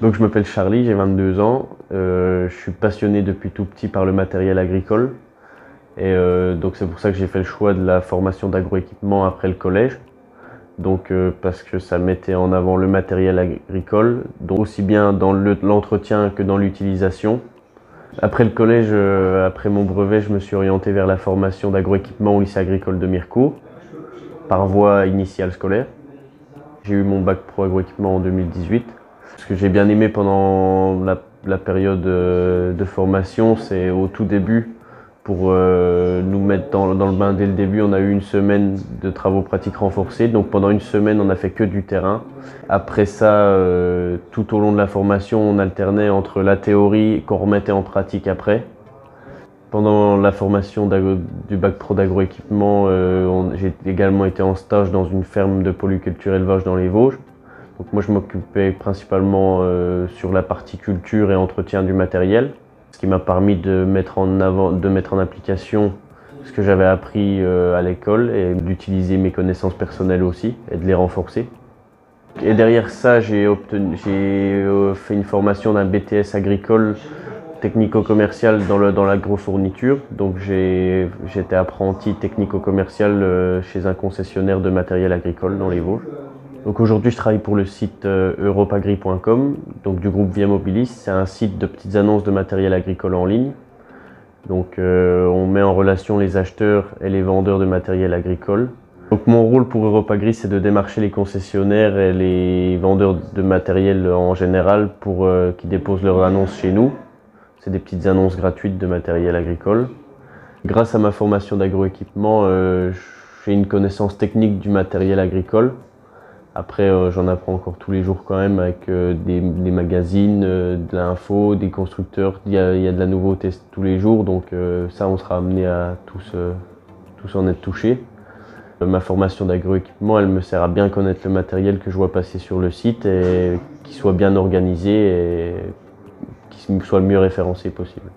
Donc je m'appelle Charlie, j'ai 22 ans. Je suis passionné depuis tout petit par le matériel agricole. Donc c'est pour ça que j'ai fait le choix de la formation d'agroéquipement après le collège. Donc parce que ça mettait en avant le matériel agricole, donc aussi bien dans l'entretien que dans l'utilisation. Après le collège, après mon brevet, je me suis orienté vers la formation d'agroéquipement au lycée agricole de Mirecourt, par voie initiale scolaire. J'ai eu mon bac pro agroéquipement en 2018. Ce que j'ai bien aimé pendant la période de formation, c'est au tout début, pour nous mettre dans le bain dès le début, on a eu une semaine de travaux pratiques renforcés. Donc pendant une semaine, on n'a fait que du terrain. Après ça, tout au long de la formation, on alternait entre la théorie qu'on remettait en pratique après. Pendant la formation du bac pro d'agroéquipement, j'ai également été en stage dans une ferme de polyculture élevage dans les Vosges. Donc moi je m'occupais principalement sur la partie culture et entretien du matériel, ce qui m'a permis de mettre en application ce que j'avais appris à l'école et d'utiliser mes connaissances personnelles aussi et de les renforcer. Et derrière ça, j'ai fait une formation d'un BTS agricole technico-commercial dans l'agrofourniture. Donc j'étais apprenti technico-commercial chez un concessionnaire de matériel agricole dans les Vosges. Donc aujourd'hui, je travaille pour le site europagri.com, donc du groupe Via Mobilis. C'est un site de petites annonces de matériel agricole en ligne. Donc on met en relation les acheteurs et les vendeurs de matériel agricole. Donc mon rôle pour Europagri, c'est de démarcher les concessionnaires et les vendeurs de matériel en général pour qu'ils déposent leurs annonces chez nous. C'est des petites annonces gratuites de matériel agricole. Grâce à ma formation d'agroéquipement, j'ai une connaissance technique du matériel agricole. Après, j'en apprends encore tous les jours quand même avec des magazines, de l'info, des constructeurs. Il y a de la nouveauté tous les jours, donc ça, on sera amené à tous en être touchés. Ma formation d'agroéquipement, elle me sert à bien connaître le matériel que je vois passer sur le site et qu'il soit bien organisé et qu'il soit le mieux référencé possible.